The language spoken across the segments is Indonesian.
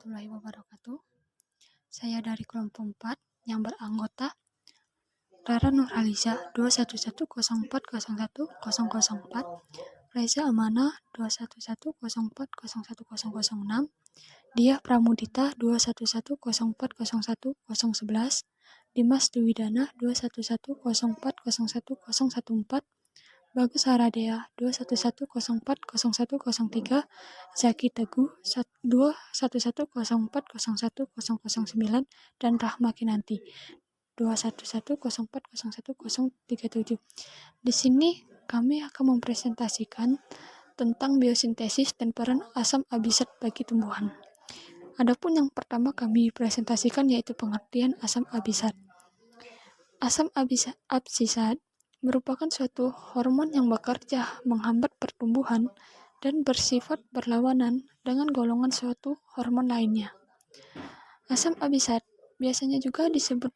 warahmatullahi wabarakatuh. Saya dari kelompok 4 yang beranggota Rara Nurhaliza 21104011004, Reza Amanah 21104011006, Diah Pramudita 21104011011, Dimas Dwidana 21104011014, Bagus Haradea 211040103, Zaki Teguh 211040109, dan Rahma Kinanti 211040137. Di sini kami akan mempresentasikan tentang biosintesis dan peran asam abisat bagi tumbuhan. Adapun yang pertama kami presentasikan yaitu pengertian asam abisat. Asam absisat merupakan suatu hormon yang bekerja menghambat pertumbuhan dan bersifat berlawanan dengan golongan suatu hormon lainnya. Asam abisat biasanya juga disebut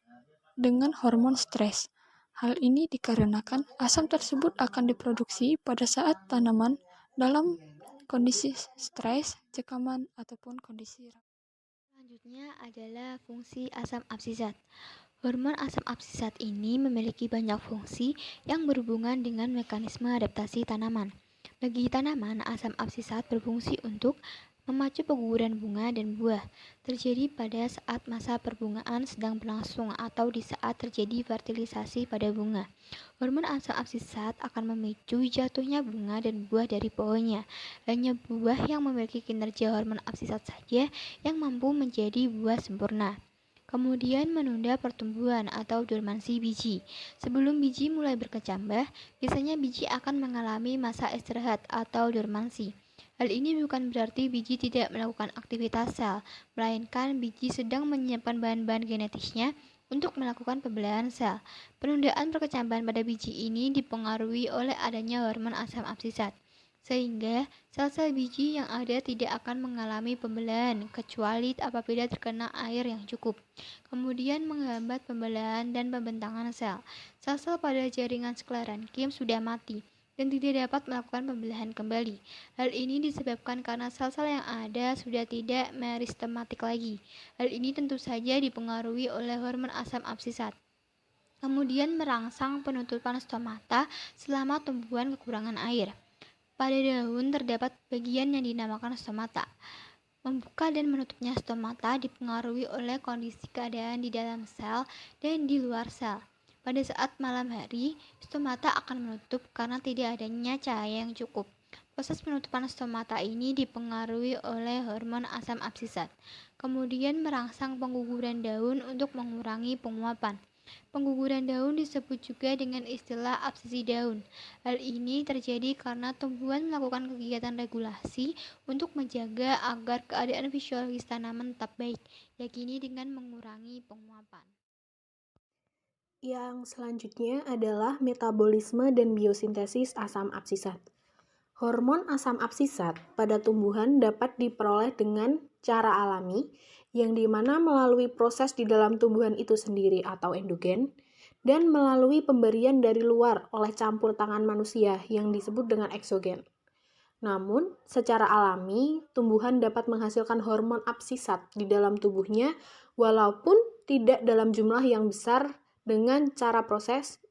dengan hormon stres. Hal ini dikarenakan asam tersebut akan diproduksi pada saat tanaman dalam kondisi stres, cekaman, ataupun kondisi. Selanjutnya adalah fungsi asam absisat. Hormon asam absisat ini memiliki banyak fungsi yang berhubungan dengan mekanisme adaptasi tanaman. Bagi tanaman, asam absisat berfungsi untuk memacu pengguguran bunga dan buah, terjadi pada saat masa perbungaan sedang berlangsung atau di saat terjadi fertilisasi pada bunga. Hormon asam absisat akan memicu jatuhnya bunga dan buah dari pohonnya. Hanya buah yang memiliki kinerja hormon absisat saja yang mampu menjadi buah sempurna. Kemudian menunda pertumbuhan atau dormansi biji. Sebelum biji mulai berkecambah, biasanya biji akan mengalami masa istirahat atau dormansi. Hal ini bukan berarti biji tidak melakukan aktivitas sel, melainkan biji sedang menyiapkan bahan-bahan genetisnya untuk melakukan pembelahan sel. Penundaan perkecambahan pada biji ini dipengaruhi oleh adanya hormon asam absisat, sehingga sel-sel biji yang ada tidak akan mengalami pembelahan kecuali apabila terkena air yang cukup. Kemudian menghambat pembelahan dan pembentangan sel. Sel-sel pada jaringan sklerenchyme sudah mati dan tidak dapat melakukan pembelahan kembali. Hal ini disebabkan karena sel-sel yang ada sudah tidak meristematik lagi. Hal ini tentu saja dipengaruhi oleh hormon asam absisat. Kemudian merangsang penutupan stomata selama tumbuhan kekurangan air. Pada daun terdapat bagian yang dinamakan stomata. Membuka dan menutupnya stomata dipengaruhi oleh kondisi keadaan di dalam sel dan di luar sel. Pada saat malam hari, stomata akan menutup karena tidak adanya cahaya yang cukup. Proses penutupan stomata ini dipengaruhi oleh hormon asam absisat. Kemudian merangsang pengguguran daun untuk mengurangi penguapan. Pengguguran daun disebut juga dengan istilah absisi daun. Hal ini terjadi karena tumbuhan melakukan kegiatan regulasi untuk menjaga agar keadaan fisiologis tanaman tetap baik, yakni dengan mengurangi penguapan. Yang selanjutnya adalah metabolisme dan biosintesis asam absisat. Hormon asam absisat pada tumbuhan dapat diperoleh dengan cara alami, yang dimana melalui proses di dalam tumbuhan itu sendiri atau endogen, dan melalui pemberian dari luar oleh campur tangan manusia yang disebut dengan eksogen. Namun, secara alami, tumbuhan dapat menghasilkan hormon absisat di dalam tubuhnya walaupun tidak dalam jumlah yang besar dengan cara proses,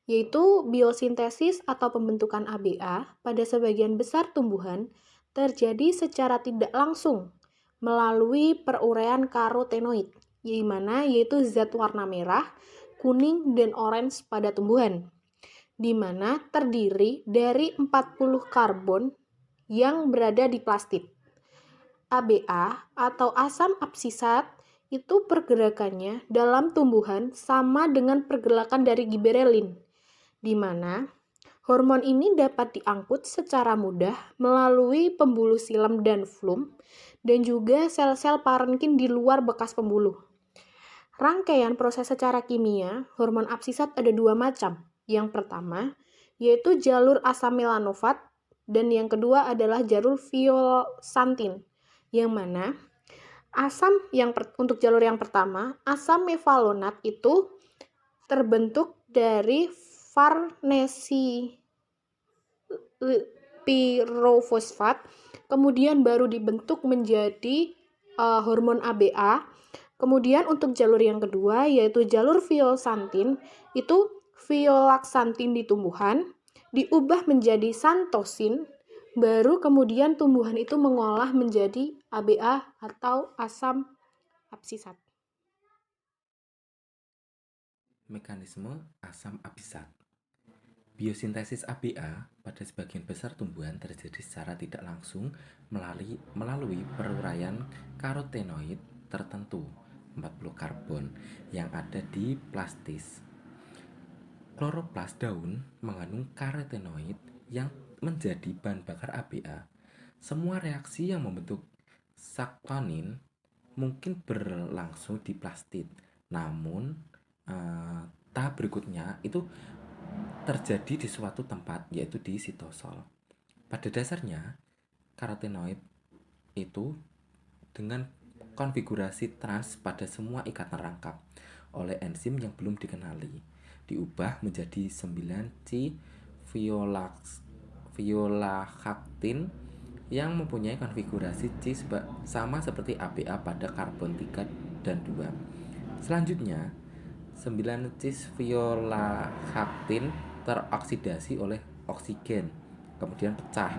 yaitu biosintesis atau pembentukan ABA pada sebagian besar tumbuhan terjadi secara tidak langsung melalui peruraian karotenoid, yaitu zat warna merah, kuning, dan orange pada tumbuhan, di mana terdiri dari 40 karbon yang berada di plastid. ABA atau asam absisat itu pergerakannya dalam tumbuhan sama dengan pergerakan dari giberelin, di mana hormon ini dapat diangkut secara mudah melalui pembuluh silem dan flum dan juga sel-sel parenkim di luar bekas pembuluh. Rangkaian proses secara kimia, hormon absisat ada dua macam. Yang pertama, yaitu jalur asam melanovat, dan yang kedua adalah jalur violsantin, yang mana untuk jalur yang pertama, asam mevalonat itu terbentuk dari farnesi pirofosfat, kemudian baru dibentuk menjadi hormon ABA. Kemudian untuk jalur yang kedua yaitu jalur violaksantin, itu violaksantin di tumbuhan diubah menjadi santosin, baru kemudian tumbuhan itu mengolah menjadi ABA atau asam absisat. Mekanisme asam absisat. Biosintesis ABA pada sebagian besar tumbuhan terjadi secara tidak langsung melalui peruraian karotenoid tertentu 40 karbon yang ada di plastis. Kloroplas daun mengandung karotenoid yang menjadi bahan bakar ABA. Semua reaksi yang membentuk saktonin mungkin berlangsung di plastid, namun tahap berikutnya itu terjadi di suatu tempat, yaitu di sitosol. Pada dasarnya, karotenoid itu dengan konfigurasi trans pada semua ikatan rangkap oleh enzim yang belum dikenali diubah menjadi 9C violactin yang mempunyai konfigurasi C sama seperti ABA pada karbon 3 dan 2. Selanjutnya, 9C violactin teroksidasi oleh oksigen, kemudian pecah,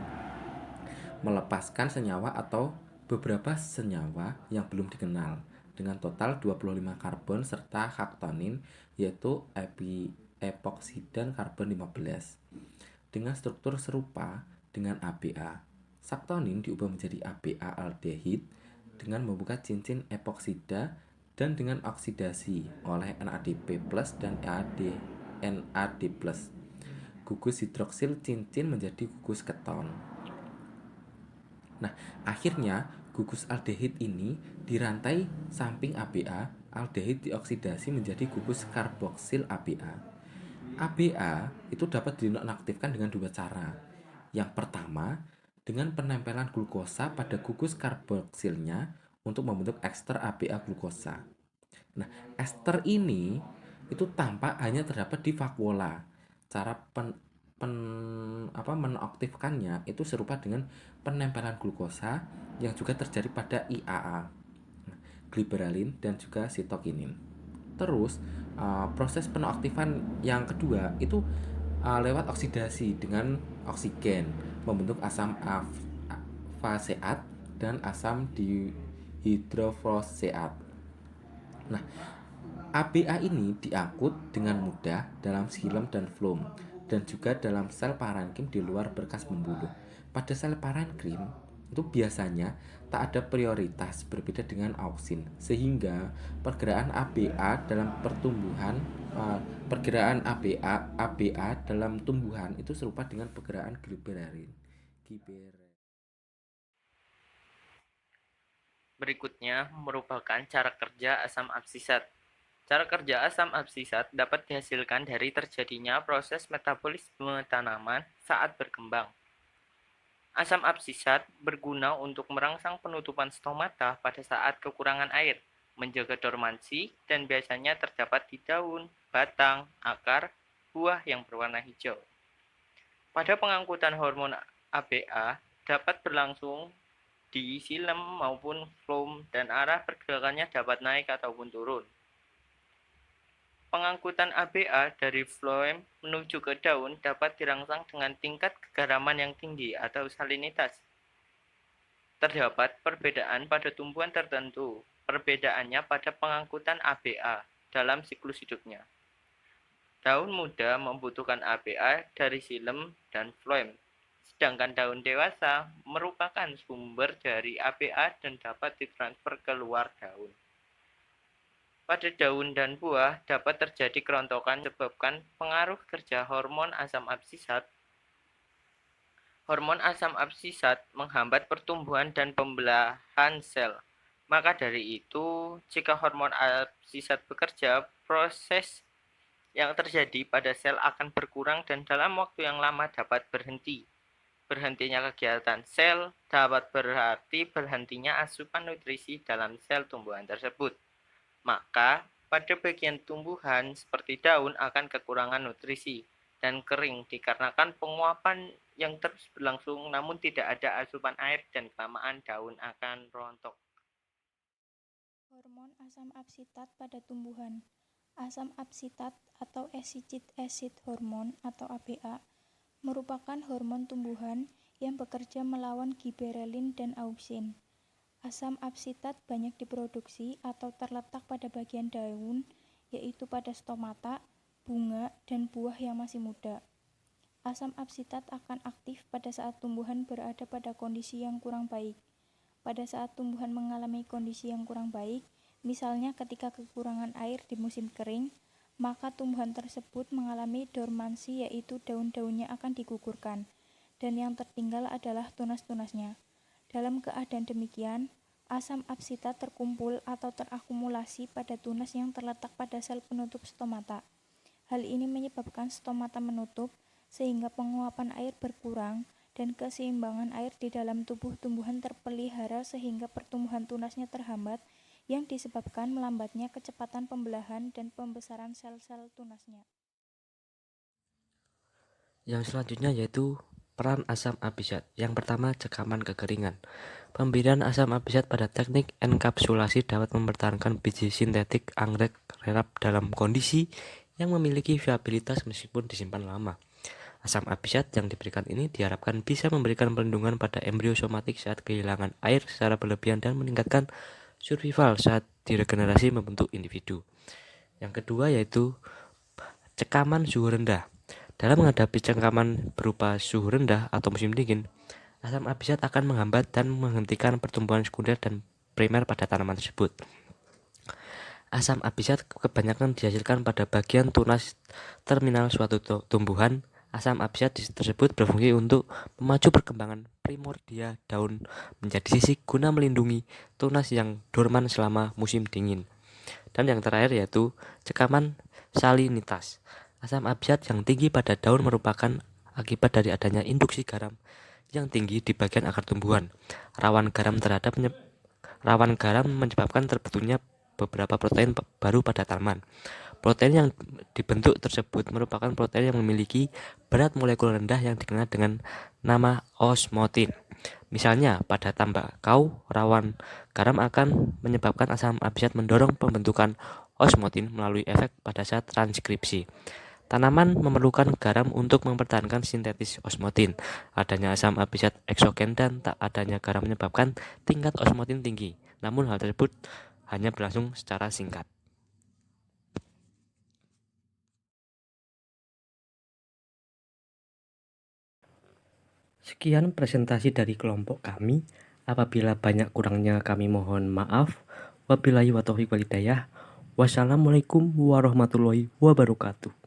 melepaskan senyawa atau beberapa senyawa yang belum dikenal dengan total 25 karbon serta haktonin yaitu epoksidan karbon 15. Dengan struktur serupa dengan ABA, saktonin diubah menjadi ABA aldehid dengan membuka cincin epoksida dan dengan oksidasi oleh NADP+ dan NAD+. Gugus hidroksil cincin menjadi gugus keton. Nah, akhirnya gugus aldehid ini dirantai samping ABA, aldehid dioksidasi menjadi gugus karboksil ABA. ABA itu dapat dinonaktifkan dengan dua cara. Yang pertama, dengan penempelan glukosa pada gugus karboksilnya untuk membentuk ester ABA glukosa. Nah, ester ini itu tampak hanya terdapat di vakuola. Cara menaktifkannya itu serupa dengan penempelan glukosa yang juga terjadi pada IAA, gliberalin dan juga sitokinin. Terus proses penaktifan yang kedua itu lewat oksidasi dengan oksigen membentuk asam faseat dan asam dihidrofoseat. Nah, ABA ini diangkut dengan mudah dalam xilem dan phloem dan juga dalam sel parenkim di luar berkas pembuluh. Pada sel parenkim itu biasanya tak ada prioritas berbeda dengan auksin, sehingga pergerakan ABA dalam dalam tumbuhan itu serupa dengan pergerakan gliberalin. Berikutnya merupakan cara kerja asam absisat. Cara kerja asam absisat dapat dihasilkan dari terjadinya proses metabolisme tanaman saat berkembang. Asam absisat berguna untuk merangsang penutupan stomata pada saat kekurangan air, menjaga dormansi, dan biasanya terdapat di daun, batang, akar, buah yang berwarna hijau. Pada pengangkutan hormon ABA dapat berlangsung di xilem maupun phloem dan arah pergerakannya dapat naik ataupun turun. Pengangkutan ABA dari phloem menuju ke daun dapat dirangsang dengan tingkat kegaraman yang tinggi atau salinitas. Terdapat perbedaan pada tumbuhan tertentu. Perbedaannya pada pengangkutan ABA dalam siklus hidupnya. Daun muda membutuhkan ABA dari xilem dan phloem, sedangkan daun dewasa merupakan sumber dari ABA dan dapat ditransfer keluar daun. Pada daun dan buah dapat terjadi kerontokan disebabkan pengaruh kerja hormon asam absisat. Hormon asam absisat menghambat pertumbuhan dan pembelahan sel. Maka dari itu, jika hormon absisat bekerja, proses yang terjadi pada sel akan berkurang dan dalam waktu yang lama dapat berhenti. Berhentinya kegiatan sel dapat berarti berhentinya asupan nutrisi dalam sel tumbuhan tersebut. Maka pada bagian tumbuhan seperti daun akan kekurangan nutrisi dan kering dikarenakan penguapan yang terus berlangsung namun tidak ada asupan air dan kelamaan daun akan rontok. Hormon asam absitat pada tumbuhan. Asam absitat atau acetic acid hormone atau ABA merupakan hormon tumbuhan yang bekerja melawan giberelin dan auxin. Asam absitat banyak diproduksi atau terletak pada bagian daun, yaitu pada stomata, bunga, dan buah yang masih muda. Asam absitat akan aktif pada saat tumbuhan berada pada kondisi yang kurang baik. Pada saat tumbuhan mengalami kondisi yang kurang baik, misalnya ketika kekurangan air di musim kering, maka tumbuhan tersebut mengalami dormansi, yaitu daun-daunnya akan digugurkan, dan yang tertinggal adalah tunas-tunasnya. Dalam keadaan demikian, asam absitat terkumpul atau terakumulasi pada tunas yang terletak pada sel penutup stomata. Hal ini menyebabkan stomata menutup, sehingga penguapan air berkurang dan keseimbangan air di dalam tubuh tumbuhan terpelihara sehingga pertumbuhan tunasnya terhambat yang disebabkan melambatnya kecepatan pembelahan dan pembesaran sel-sel tunasnya. Yang selanjutnya yaitu peran asam abisat. Yang pertama, cekaman kekeringan. Pemberian asam abisat pada teknik enkapsulasi dapat mempertahankan biji sintetik anggrek rerap dalam kondisi yang memiliki viabilitas meskipun disimpan lama. Asam abisat yang diberikan ini diharapkan bisa memberikan perlindungan pada embrio somatik saat kehilangan air secara berlebihan dan meningkatkan survival saat diregenerasi membentuk individu. Yang kedua yaitu cekaman suhu rendah. Dalam menghadapi cekaman berupa suhu rendah atau musim dingin, asam abisat akan menghambat dan menghentikan pertumbuhan sekunder dan primer pada tanaman tersebut. Asam abisat kebanyakan dihasilkan pada bagian tunas terminal suatu tumbuhan. Asam abisat tersebut berfungsi untuk memacu perkembangan primordia daun menjadi sisik guna melindungi tunas yang dorman selama musim dingin. Dan yang terakhir yaitu cekaman salinitas. Asam abisat yang tinggi pada daun merupakan akibat dari adanya induksi garam yang tinggi di bagian akar tumbuhan. Rawan garam menyebabkan terbentuknya beberapa protein baru pada tanaman. Protein yang dibentuk tersebut merupakan protein yang memiliki berat molekul rendah yang dikenal dengan nama osmotin. Misalnya, pada tembakau, rawan garam akan menyebabkan asam abisat mendorong pembentukan osmotin melalui efek pada saat transkripsi. Tanaman memerlukan garam untuk mempertahankan sintetis osmotin. Adanya asam abisat eksogen dan tak adanya garam menyebabkan tingkat osmotin tinggi. Namun hal tersebut hanya berlangsung secara singkat. Sekian presentasi dari kelompok kami. Apabila banyak kurangnya kami mohon maaf. Wabillahi wa taufiq wal hidayah. Wassalamualaikum warahmatullahi wabarakatuh.